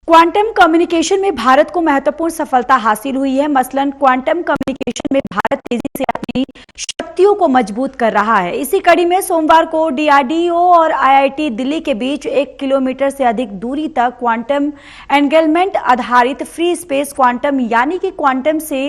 Quantum communication में भारत को महत्वपूर्ण सफलता हासिल हुई है। मसलन क्वांटम कम्युनिकेशन में भारत तेजी से अपनी शक्तियों को मजबूत कर रहा है। इसी कड़ी में सोमवार को डीआरडीओ और आईआईटी दिल्ली के बीच 1 किलोमीटर से अधिक दूरी तक क्वांटम एंगेलमेंट आधारित फ्री स्पेस क्वांटम यानी कि क्वांटम से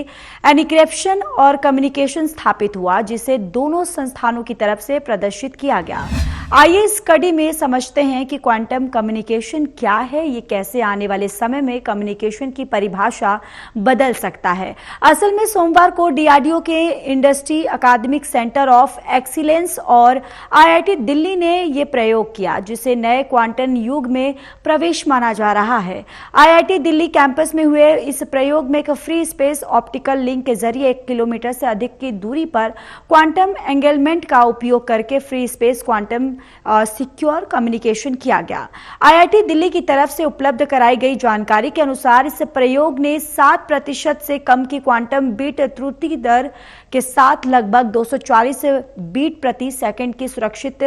एन्क्रिप्शन और कम्युनिकेशन स्थापित हुआ, जिसे दोनों संस्थानों की तरफ से प्रदर्शित किया गया। आइए इस कड़ी में समझते हैं कि क्वांटम कम्युनिकेशन क्या है, ये कैसे आने वाले समय में कम्युनिकेशन की परिभाषा बदल सकता है। असल में सोमवार को डीआरडीओ के इंडस्ट्री अकादमिक सेंटर ऑफ एक्सीलेंस और आईआईटी दिल्ली ने ये प्रयोग किया, जिसे नए क्वांटम युग में प्रवेश माना जा रहा है। आईआईटी दिल्ली कैंपस में हुए इस प्रयोग में एक फ्री स्पेस ऑप्टिकल लिंक के जरिए 1 किलोमीटर से अधिक की दूरी पर क्वांटम एंगेलमेंट का उपयोग करके free space quantum secure communication किया गया। आईआईटी दिल्ली की तरफ से उपलब्ध कराई गई जानकारी के अनुसार इस प्रयोग ने 7% से कम की क्वांटम बीट त्रुटि दर के साथ लगभग 240 बीट प्रति सेकंड की सुरक्षित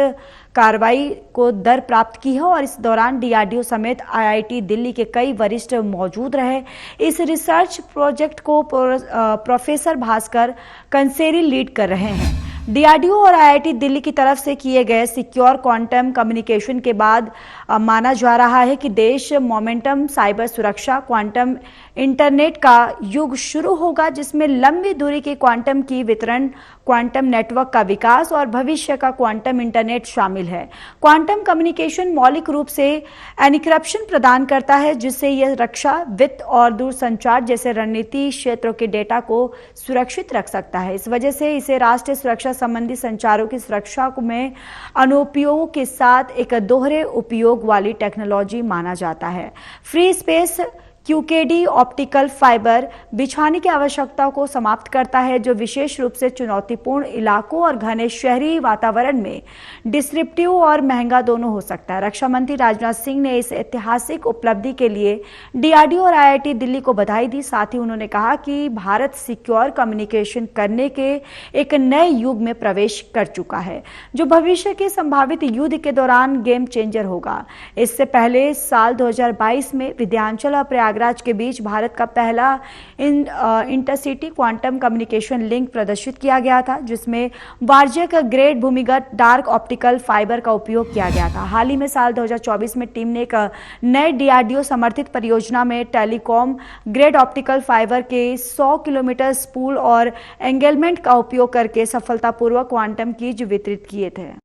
कार्रवाई को दर प्राप्त की है और इस दौरान डीआरडीओ समेत आईआईटी दिल्ली के कई वरिष्ठ मौजूद रहे। इस रिसर्च प्रोजेक्ट को प्रोफेसर भास्कर कंसेरी लीड कर रहे हैं। डीआरडीओ और आईआईटी दिल्ली की तरफ से किए गए सिक्योर क्वांटम कम्युनिकेशन के बाद माना जा रहा है कि देश मोमेंटम साइबर सुरक्षा क्वांटम इंटरनेट का युग शुरू होगा, जिसमें लंबी दूरी के क्वांटम की वितरण, क्वांटम नेटवर्क का विकास और भविष्य का क्वांटम इंटरनेट शामिल है। क्वांटम कम्युनिकेशन मौलिक रूप से एन्क्रिप्शन प्रदान करता है, जिससे यह रक्षा, वित्त और दूरसंचार जैसे रणनीति क्षेत्रों के डेटा को सुरक्षित रख सकता है। इस वजह से इसे राष्ट्रीय सुरक्षा संबंधी संचारों की सुरक्षा में अनुप्रयोगों के साथ एक दोहरे उपयोग वाली टेक्नोलॉजी माना जाता है। फ्री स्पेस क्यूकेडी ऑप्टिकल फाइबर बिछाने की आवश्यकता को समाप्त करता है, जो विशेष रूप से चुनौतीपूर्ण इलाकों और घने शहरी वातावरण में डिस्क्रिप्टिव और महंगा दोनों हो सकता है। रक्षा मंत्री राजनाथ सिंह ने इस ऐतिहासिक उपलब्धि के लिए डीआरडीओ और आईआईटी दिल्ली को बधाई दी। साथ ही उन्होंने कहा कि भारत सिक्योर कम्युनिकेशन करने के एक नए युग में प्रवेश कर चुका है, जो भविष्य के संभावित युद्ध के दौरान गेम चेंजर होगा। इससे पहले साल 2022 में विंध्याचल और प्रयागराज के बीच भारत का पहला इंटरसिटी क्वांटम कम्युनिकेशन लिंक प्रदर्शित किया गया था, जिसमें वार्जक ग्रेड भूमिगत डार्क ऑप्टिकल फाइबर का उपयोग किया गया था। हाल ही में साल 2024 में टीम ने एक नए डीआरडीओ समर्थित परियोजना में टेलीकॉम ग्रेड ऑप्टिकल फाइबर के 100 किलोमीटर स्पूल और एंगेलमेंट का उपयोग करके सफलतापूर्वक क्वांटम कीज वितरित किए थे।